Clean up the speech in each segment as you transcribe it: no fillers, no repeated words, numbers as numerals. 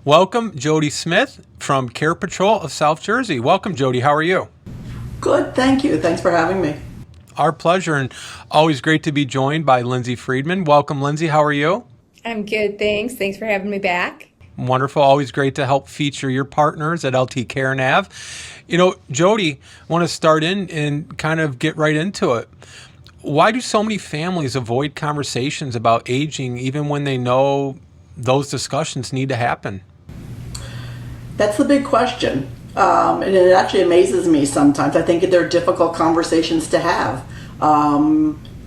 Welcome, Jodi Smith from CarePatrol of South Jersey. Welcome, Jodi. How are you? Good, thank you. Thanks for having me. Our pleasure, and always great to be joined by Lindsay Friedman. Welcome, Lindsay. How are you? I'm good, thanks. Thanks for having me back. Wonderful. Always great to help feature your partners at LTCareNav. You know, Jodi, I want to start in and kind of get right into it. Why do so many families avoid conversations about aging even when they know those discussions need to happen? That's the big question. And it actually amazes me sometimes. I think they're difficult conversations to have.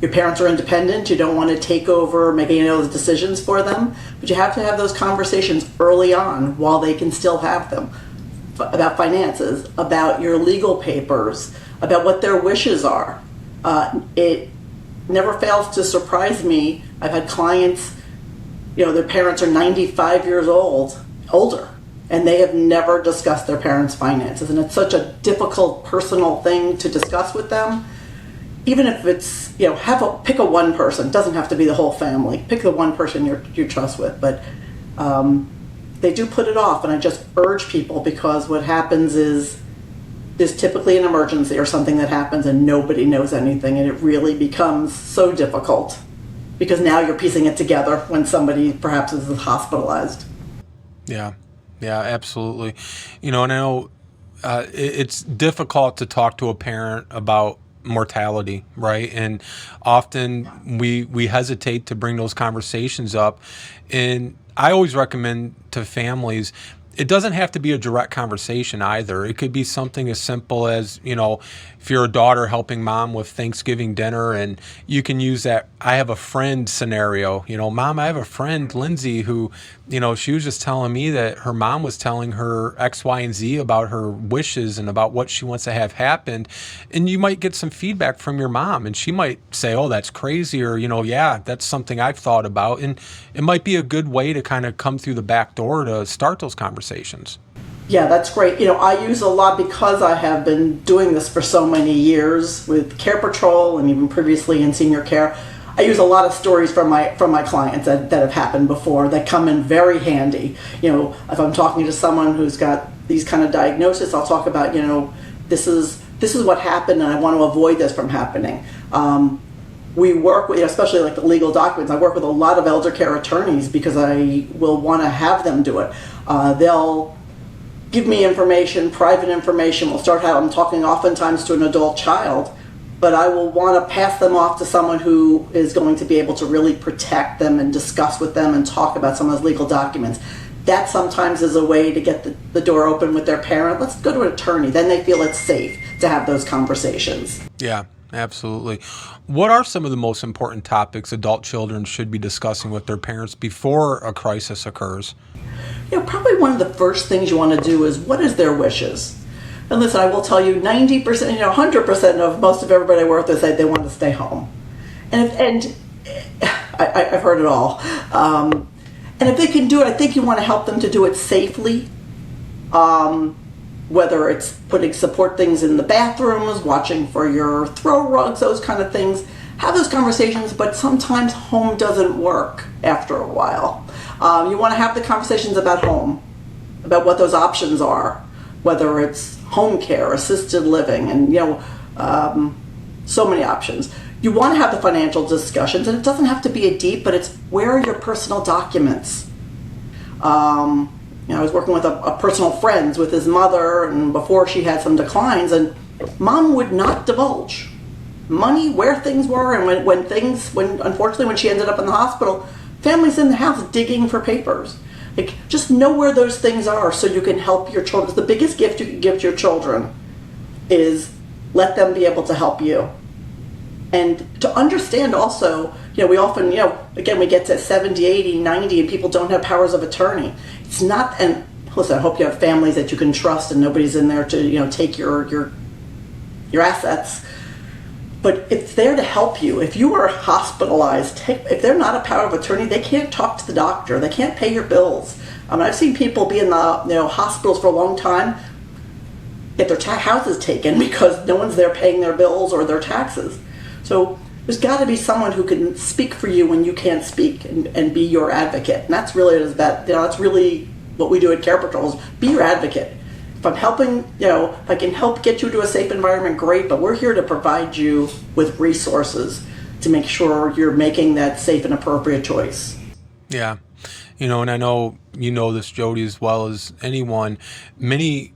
Your parents are independent. You don't want to take over making any of those decisions for them. But you have to have those conversations early on while they can still have them. About finances, about your legal papers, about what their wishes are. It never fails to surprise me. I've had clients, their parents are 95 years older, and they have never discussed their parents' finances. And it's such a difficult personal thing to discuss with them. Even if it's, pick a one person. It doesn't have to be the whole family. Pick the one person you trust with. But they do put it off, and I just urge people, because what happens is there's typically an emergency or something that happens and nobody knows anything, and it really becomes so difficult because now you're piecing it together when somebody perhaps is hospitalized. Yeah, absolutely. And I know it's difficult to talk to a parent about mortality, right? And often we hesitate to bring those conversations up. And I always recommend to families, it doesn't have to be a direct conversation either. It could be something as simple as, if you're a daughter helping mom with Thanksgiving dinner, and you can use that I have a friend scenario. Mom, I have a friend, Lindsay, who, she was just telling me that her mom was telling her X, Y, and Z about her wishes and about what she wants to have happen. And you might get some feedback from your mom, and she might say, oh, that's crazy, or, yeah, that's something I've thought about. And it might be a good way to kind of come through the back door to start those conversations. Yeah, that's great. I use a lot, because I have been doing this for so many years with CarePatrol and even previously in senior care. I use a lot of stories from my clients that have happened before that come in very handy. If I'm talking to someone who's got these kind of diagnoses, I'll talk about, this is what happened and I want to avoid this from happening. We work with, especially like the legal documents, I work with a lot of elder care attorneys because I will want to have them do it. They'll give me information, private information. We'll start how I'm talking oftentimes to an adult child, but I will want to pass them off to someone who is going to be able to really protect them and discuss with them and talk about some of those legal documents. That sometimes is a way to get the door open with their parent. Let's go to an attorney. Then they feel it's safe to have those conversations. Yeah, absolutely. What are some of the most important topics adult children should be discussing with their parents before a crisis occurs? Probably one of the first things you want to do is, what is their wishes? And listen, I will tell you, 90%, 100% of most of everybody I work with say they want to stay home. And I've heard it all. And if they can do it, I think you want to help them to do it safely. Whether it's putting support things in the bathrooms, watching for your throw rugs, those kind of things. Have those conversations, but sometimes home doesn't work after a while. You want to have the conversations about home, about what those options are, whether it's home care, assisted living, and so many options. You want to have the financial discussions, and it doesn't have to be a deep, but it's, where are your personal documents? I was working with a personal friend with his mother, and before she had some declines, and mom would not divulge money, where things were, and when unfortunately when she ended up in the hospital, families in the house digging for papers. Like, just know where those things are so you can help your children. The biggest gift you can give to your children is let them be able to help you. And to understand also, we often, again, we get to 70, 80, 90 and people don't have powers of attorney. It's not, and listen, I hope you have families that you can trust and nobody's in there to, take your assets. But it's there to help you. If you are hospitalized, if they're not a power of attorney, they can't talk to the doctor. They can't pay your bills. I've seen people be in the hospitals for a long time, get their houses taken because no one's there paying their bills or their taxes. So there's got to be someone who can speak for you when you can't speak and be your advocate. And that's really that's really what we do at CarePatrol is be your advocate. If I'm helping, if I can help get you to a safe environment, great, but we're here to provide you with resources to make sure you're making that safe and appropriate choice. Yeah. And I know you know this, Jodi, as well as anyone. Many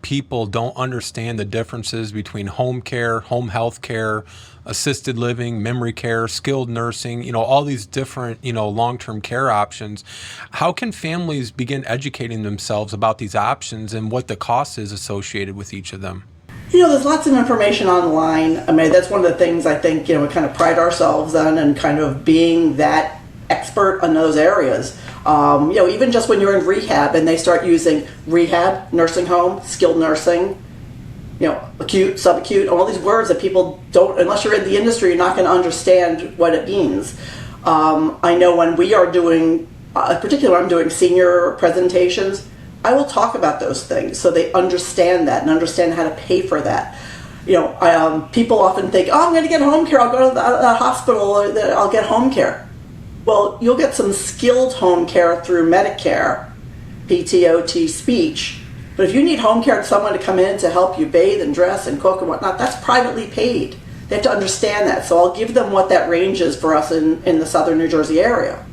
people don't understand the differences between home care, home health care, assisted living, memory care, skilled nursing, all these different, long-term care options. How can families begin educating themselves about these options and what the cost is associated with each of them? There's lots of information online. I mean, that's one of the things I think, we kind of pride ourselves on, and kind of being that expert in those areas. Even just when you're in rehab and they start using rehab, nursing home, skilled nursing, acute, subacute, all these words that people don't, unless you're in the industry, you're not going to understand what it means. I know when we are doing, particularly when I'm doing senior presentations, I will talk about those things so they understand that and understand how to pay for that. People often think, oh, I'm going to get home care, I'll go to the hospital, I'll get home care. Well, you'll get some skilled home care through Medicare, PTOT, speech. But if you need home care and someone to come in to help you bathe and dress and cook and whatnot, that's privately paid. They have to understand that. So I'll give them what that range is for us in the southern New Jersey area.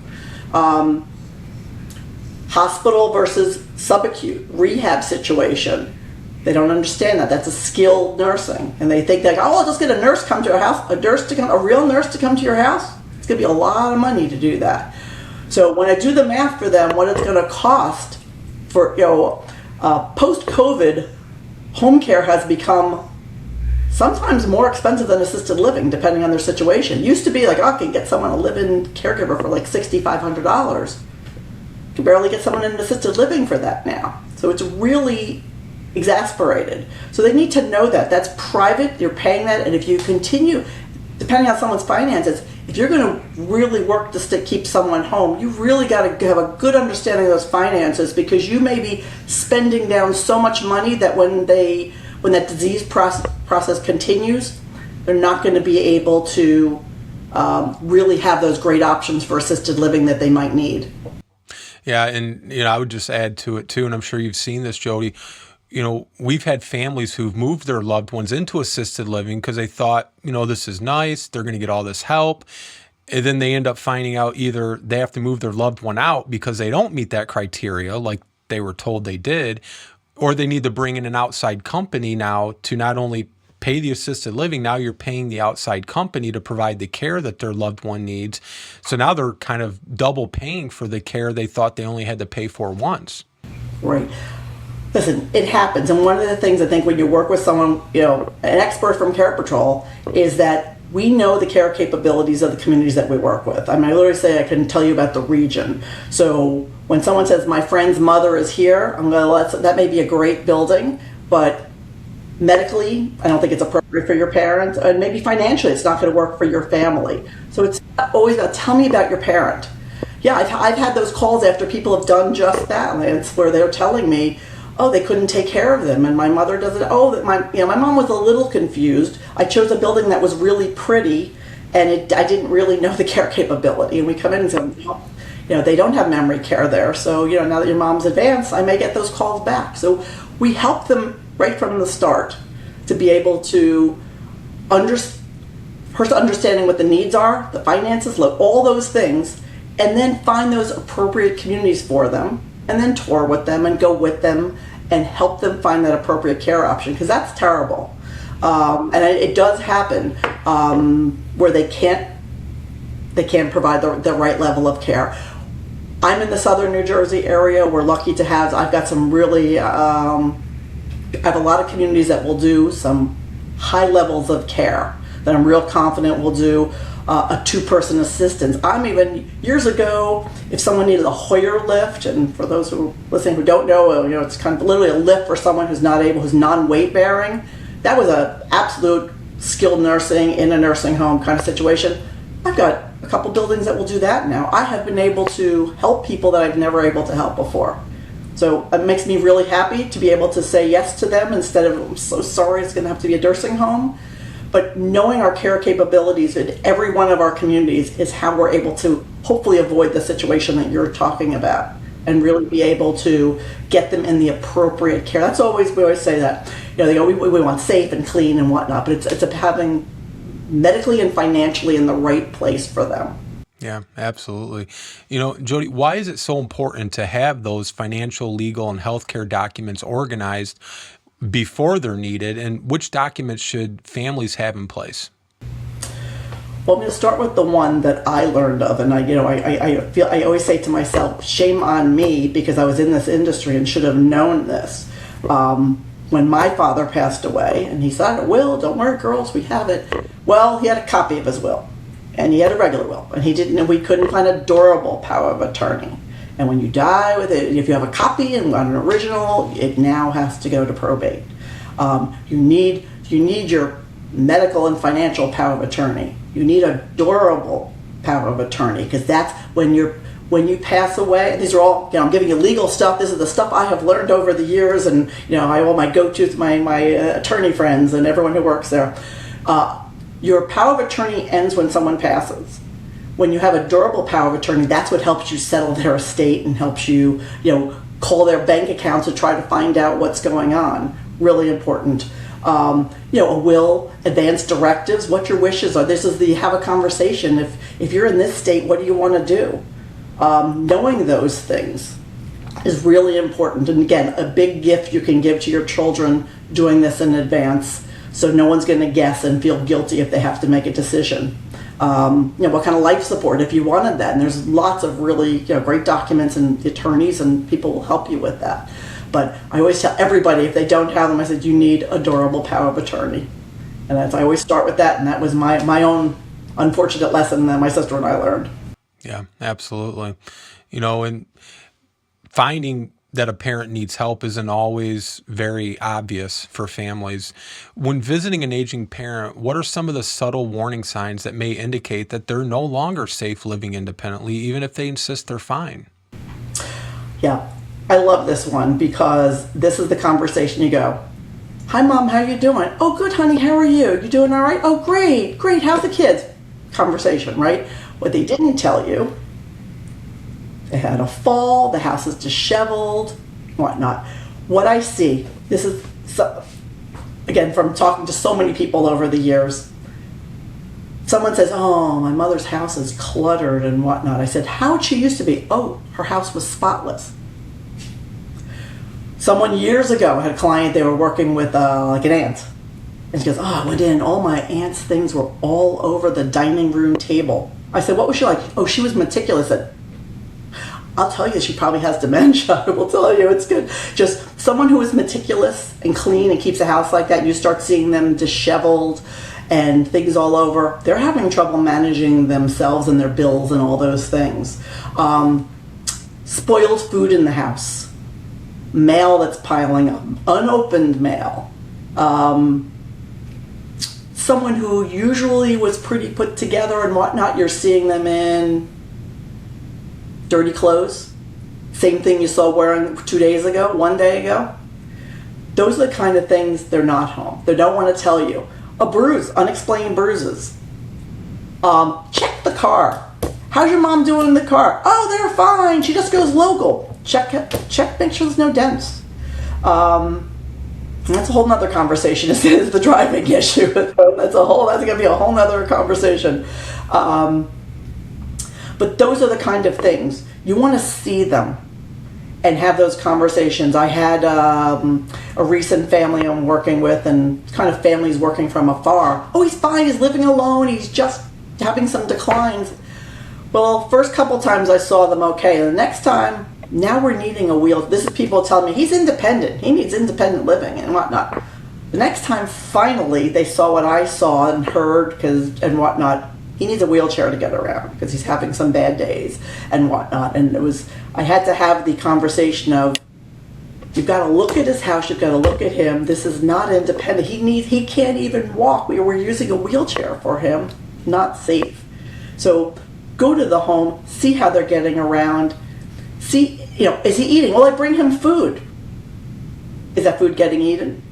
Hospital versus subacute, rehab situation. They don't understand that. That's a skilled nursing. And they think I'll just get a nurse come to your house, a real nurse to come to your house. It's going to be a lot of money to do that. So when I do the math for them, what it's going to cost for, post-COVID, home care has become sometimes more expensive than assisted living, depending on their situation. It used to be I can get someone a live-in caregiver for $6,500. You can barely get someone in assisted living for that now. So it's really exasperated. So they need to know that. That's private, you're paying that, and if you continue, depending on someone's finances, if you're going to really work to keep someone home, you've really got to have a good understanding of those finances, because you may be spending down so much money that when that disease process continues, they're not going to be able to really have those great options for assisted living that they might need. Yeah, and I would just add to it too, and I'm sure you've seen this, Jodi. We've had families who've moved their loved ones into assisted living because they thought, this is nice, they're going to get all this help. And then they end up finding out either they have to move their loved one out because they don't meet that criteria like they were told they did, or they need to bring in an outside company now to not only pay the assisted living, now you're paying the outside company to provide the care that their loved one needs. So now they're kind of double paying for the care they thought they only had to pay for once. Right. Listen, it happens, and one of the things I think when you work with someone, an expert from CarePatrol, is that we know the care capabilities of the communities that we work with. I literally say I can tell you about the region. So when someone says, my friend's mother is here, I'm going to that may be a great building, but medically, I don't think it's appropriate for your parents, and maybe financially, it's not going to work for your family. So it's always about, tell me about your parent. Yeah, I've had those calls after people have done just that, and it's where they're telling me, oh, they couldn't take care of them, and my mother doesn't. Oh, my mom was a little confused. I chose a building that was really pretty, and I didn't really know the care capability. And we come in and say, they don't have memory care there. So, now that your mom's advanced, I may get those calls back. So we help them right from the start to be able to first understanding what the needs are, the finances, all those things, and then find those appropriate communities for them, and then tour with them and go with them and help them find that appropriate care option, because that's terrible. And it does happen where they can't provide the right level of care. I'm in the southern New Jersey area. We're lucky to have, I've got some really, I have a lot of communities that will do some high levels of care that I'm real confident will do a two-person assistance. Years ago, if someone needed a Hoyer lift, and for those who listening who don't know, it's kind of literally a lift for someone who's non-weight bearing. That was an absolute skilled nursing in a nursing home kind of situation. I've got a couple buildings that will do that now. I have been able to help people that I've never able to help before. So it makes me really happy to be able to say yes to them instead of, I'm so sorry, it's going to have to be a nursing home. But knowing our care capabilities in every one of our communities is how we're able to hopefully avoid the situation that you're talking about. and really be able to get them in the appropriate care. That's always, we always say that. They go, we want safe and clean and whatnot, but it's having medically and financially in the right place for them. Yeah, absolutely. Jodi, why is it so important to have those financial, legal, and healthcare documents organized before they're needed, and which documents should families have in place? Well, I'm going to start with the one that I learned of, and I always say to myself, shame on me, because I was in this industry and should have known this. When my father passed away, and he signed a will, don't worry, girls, we have it. Well, he had a copy of his will, and he had a regular will, and we couldn't find a durable power of attorney. And when you die with it, if you have a copy and an original, it now has to go to probate. You need your medical and financial power of attorney. You need a durable power of attorney, because that's when you pass away. These are all, I'm giving you legal stuff. This is the stuff I have learned over the years, and I all my go-tos, my attorney friends and everyone who works there. Your power of attorney ends when someone passes. When you have a durable power of attorney, that's what helps you settle their estate and helps you, call their bank accounts to try to find out what's going on. Really important. A will, advance directives, what your wishes are. This is have a conversation. If you're in this state, what do you want to do? Knowing those things is really important. And again, a big gift you can give to your children doing this in advance, so no one's going to guess and feel guilty if they have to make a decision. What kind of life support if you wanted that. And there's lots of really great documents, and attorneys and people will help you with that. But I always tell everybody, if they don't have them, I said, you need a durable power of attorney. And I always start with that, and that was my own unfortunate lesson that my sister and I learned. Yeah, absolutely. And finding that a parent needs help isn't always very obvious for families. When visiting an aging parent, what are some of the subtle warning signs that may indicate that they're no longer safe living independently, even if they insist they're fine? Yeah, I love this one, because this is the conversation you go, hi, Mom, how you doing? Oh, good, honey, how are you? You doing all right? Oh, great, how's the kids? Conversation, right? What they didn't tell you, they had a fall, the house is disheveled, whatnot. What I see, this is, again, from talking to so many people over the years, someone says, oh, my mother's house is cluttered and whatnot. I said, how'd she used to be? Oh, her house was spotless. Someone years ago had a client, they were working with like an aunt. And she goes, oh, I went in, all my aunt's things were all over the dining room table. I said, what was she like? Oh, she was meticulous. I said, I'll tell you, she probably has dementia. I will tell you, it's good. Just someone who is meticulous and clean and keeps a house like that, you start seeing them disheveled and things all over. They're having trouble managing themselves and their bills and all those things. Spoiled food in the house. Mail that's piling up. Unopened mail. Someone who usually was pretty put together and whatnot, you're seeing them in dirty clothes. Same thing you saw wearing 2 days ago, 1 day ago. Those are the kind of things, they're not home. They don't want to tell you. A bruise, unexplained bruises. Check the car. How's your mom doing in the car? Oh, they're fine. She just goes local. Check, make sure there's no dents. That's a whole nother conversation. Is the driving that's going to be a whole nother conversation. But those are the kind of things you want to see them and have those conversations. I had a recent family I'm working with, and kind of families working from afar. Oh, he's fine. He's living alone. He's just having some declines. Well, first couple times I saw them okay. And the next time, now we're needing a wheel. This is people telling me he's independent. He needs independent living and whatnot. The next time, finally, they saw what I saw and heard and whatnot. He needs a wheelchair to get around because he's having some bad days and whatnot. And I had to have the conversation of, you've got to look at his house. You've got to look at him. This is not independent. He can't even walk. We were using a wheelchair for him. Not safe. So go to the home, see how they're getting around. See, is he eating? Well, I bring him food. Is that food getting eaten?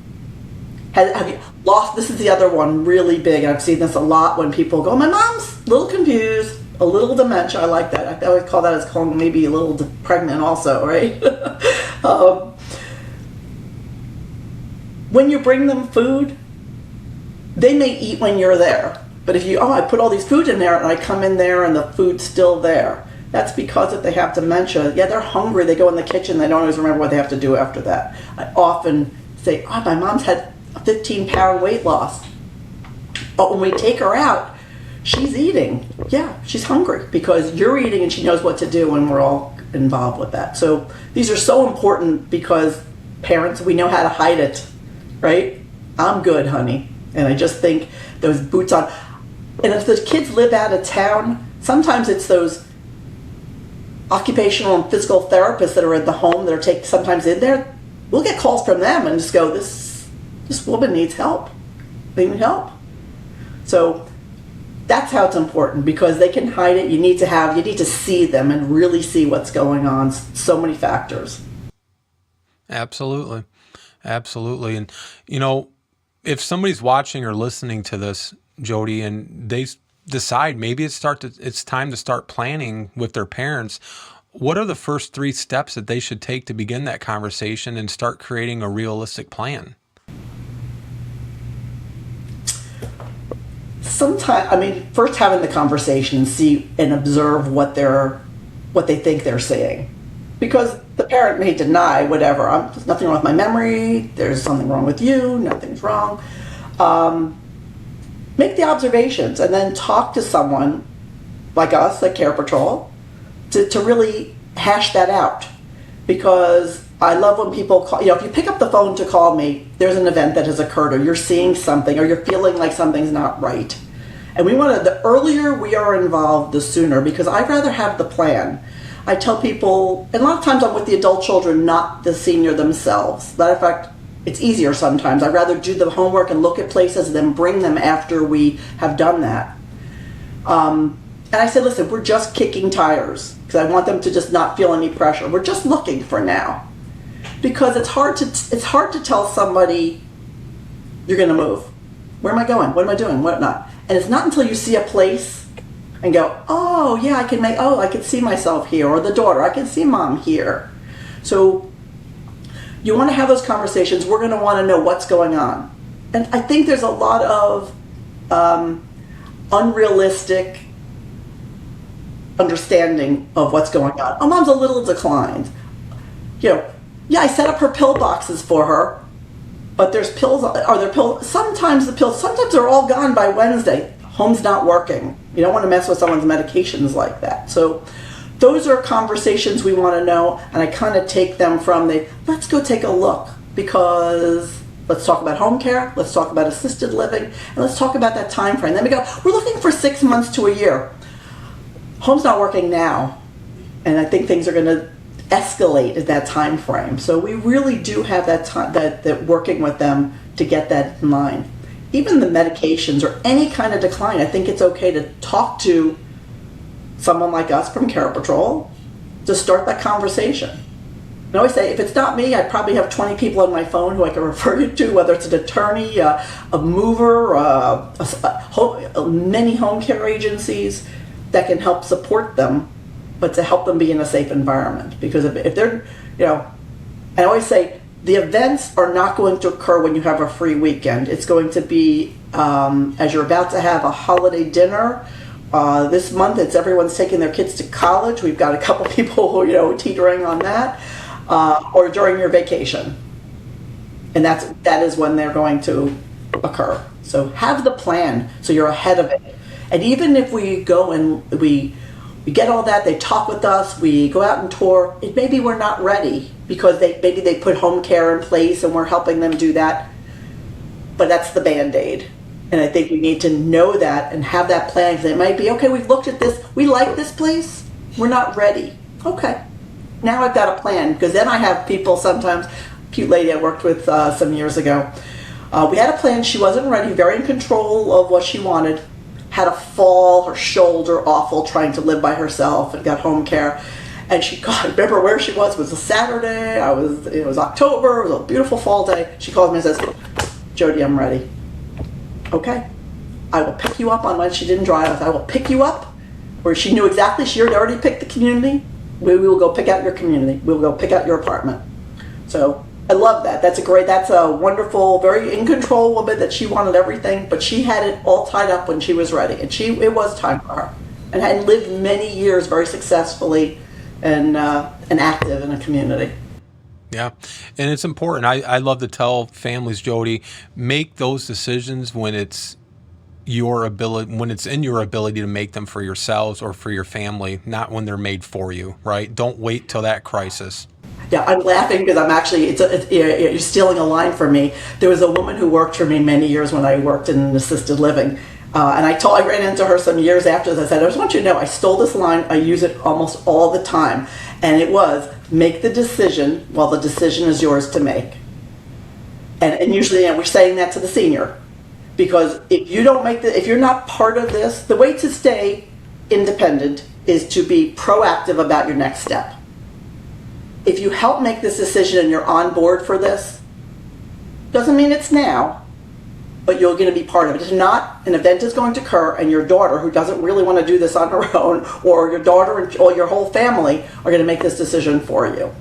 Have you lost? This is the other one, really big. I've seen this a lot when people go, my mom's a little confused. A little dementia, I like that. I always call that as calling maybe a little pregnant also, right? When you bring them food, they may eat when you're there. But if you, I put all these food in there and I come in there and the food's still there, that's because if they have dementia, yeah, they're hungry, they go in the kitchen, they don't always remember what they have to do after that. I often say, my mom's had a 15-pound weight loss. But when we take her out, she's eating. Yeah, she's hungry because you're eating and she knows what to do, and we're all involved with that. So these are so important because parents, we know how to hide it, right? I'm good, honey. And I just think those boots on. And if the kids live out of town, sometimes it's those occupational and physical therapists that are at the home that are sometimes in there. We'll get calls from them and just go, this woman needs help. They need help. So that's how it's important, because they can hide it. You need to see them and really see what's going on. So many factors. Absolutely. Absolutely. And, if somebody's watching or listening to this, Jodi, and they decide maybe it's time to start planning with their parents, what are the first 3 steps that they should take to begin that conversation and start creating a realistic plan? Sometimes, first having the conversation and see and observe what they think they're seeing, because the parent may deny whatever. There's nothing wrong with my memory. There's something wrong with you. Nothing's wrong. Make the observations and then talk to someone like us, like CarePatrol, to really hash that out. Because I love when people call, if you pick up the phone to call me, there's an event that has occurred, or you're seeing something, or you're feeling like something's not right. And the earlier we are involved, the sooner, because I'd rather have the plan. I tell people, and a lot of times I'm with the adult children, not the senior themselves. Matter of fact, it's easier sometimes. I'd rather do the homework and look at places than bring them after we have done that. And I said, listen, we're just kicking tires, because I want them to just not feel any pressure. We're just looking for now. Because it's hard to tell somebody you're going to move. Where am I going? What am I doing? What not? And it's not until you see a place and go, oh yeah, I can see myself here, or the daughter, I can see mom here. So you want to have those conversations. We're going to want to know what's going on. And I think there's a lot of unrealistic understanding of what's going on. Oh, mom's a little declined. Yeah, I set up her pill boxes for her, but there's pills. Are there pills? Sometimes they're all gone by Wednesday. Home's not working. You don't want to mess with someone's medications like that. So those are conversations we want to know, and I kind of take them from let's go take a look, because let's talk about home care, let's talk about assisted living, and let's talk about that time frame. Then we go, we're looking for 6 months to a year. Home's not working now, and I think things are going to escalate at that time frame. So we really do have that time, that working with them to get that in line. Even the medications or any kind of decline, I think it's okay to talk to someone like us from CarePatrol to start that conversation. And I always say, if it's not me, I probably have 20 people on my phone who I can refer you to, whether it's an attorney, a mover, many home care agencies that can help support them, but to help them be in a safe environment. Because if they're, I always say, the events are not going to occur when you have a free weekend. It's going to be as you're about to have a holiday dinner. This month, everyone's taking their kids to college. We've got a couple people who teetering on that, or during your vacation, and that is when they're going to occur. So have the plan so you're ahead of it. And even if we go and we get all that, they talk with us, we go out and tour, maybe we're not ready because maybe they put home care in place and we're helping them do that, but that's the Band-Aid. And I think we need to know that and have that plan, because it might be, okay, we've looked at this, we like this place, we're not ready. Okay, now I've got a plan, because then I have people sometimes, cute lady I worked with some years ago, we had a plan, she wasn't ready, very in control of what she wanted, had a fall, her shoulder awful, trying to live by herself, and got home care. And remember where she was, it was a Saturday, it was October, it was a beautiful fall day. She called me and says, Jodi, I'm ready. Okay, I will pick you up on when she didn't drive. I will pick you up, where she knew exactly, she had already picked the community. We will go pick out your community. We will go pick out your apartment. So I love that. That's a wonderful, very in control woman that she wanted everything, but she had it all tied up when she was ready. And it was time for her. And had lived many years very successfully and active in a community. Yeah, and it's important. I love to tell families, Jodi, make those decisions when it's in your ability to make them for yourselves or for your family, not when they're made for you, right? Don't wait till that crisis. Yeah, I'm laughing because I'm actually, you're stealing a line from me. There was a woman who worked for me many years when I worked in assisted living. And I ran into her some years after this. I said, I just want you to know, I stole this line. I use it almost all the time. And it was, make the decision while the decision is yours to make. And usually we're saying that to the senior. Because if you're not part of this, the way to stay independent is to be proactive about your next step. If you help make this decision and you're on board for this, doesn't mean it's now, but you're going to be part of it. If not, an event is going to occur and your daughter, who doesn't really want to do this on her own, or your daughter or your whole family are going to make this decision for you.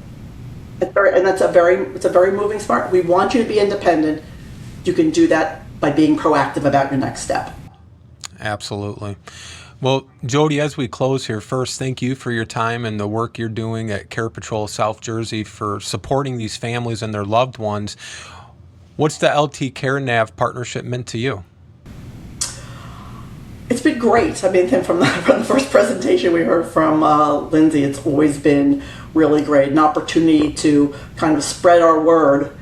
It's a very moving part. We want you to be independent. You can do that by being proactive about your next step. Absolutely. Well, Jodi, as we close here, first, thank you for your time and the work you're doing at CarePatrol South Jersey for supporting these families and their loved ones. What's the LTCareNav partnership meant to you? It's been great. I mean, from the first presentation we heard from Lindsay, it's always been really great. An opportunity to kind of spread our word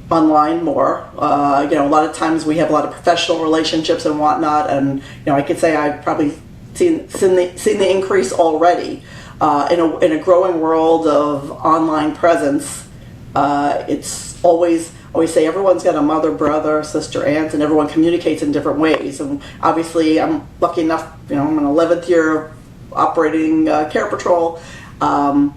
online more. A lot of times we have a lot of professional relationships and whatnot, and I could say I've probably seen the increase already in a growing world of online presence. It's always say everyone's got a mother, brother, sister, aunt, and everyone communicates in different ways. And obviously, I'm lucky enough. I'm in 11th year operating CarePatrol.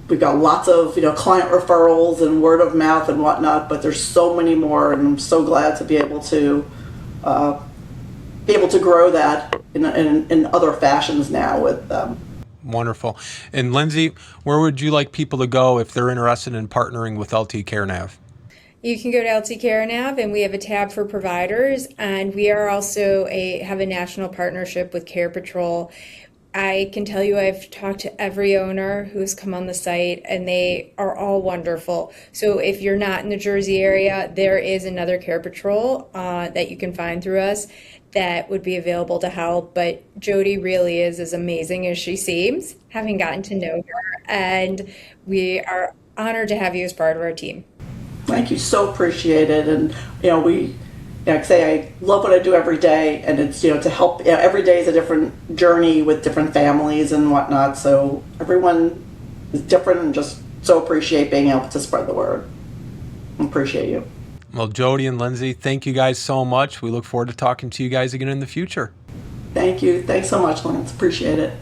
We've got lots of client referrals and word of mouth and whatnot, but there's so many more, and I'm so glad to be able to grow that in other fashions now with them. Wonderful. And Lindsay, where would you like people to go if they're interested in partnering with LTCareNav? You can go to LTCareNav, and we have a tab for providers, and we are also have a national partnership with CarePatrol. I can tell you I've talked to every owner who's come on the site, and they are all wonderful. So if you're not in the Jersey area, there is another CarePatrol that you can find through us that would be available to help. But Jodi really is as amazing as she seems, having gotten to know her, and we are honored to have you as part of our team. Thank you, so appreciate it. And like I say, I love what I do every day, and it's to help. Every day is a different journey with different families and whatnot. So everyone is different, and just so appreciate being able to spread the word. Appreciate you. Well, Jodi and Lindsay, thank you guys so much. We look forward to talking to you guys again in the future. Thank you. Thanks so much, Lance. Appreciate it.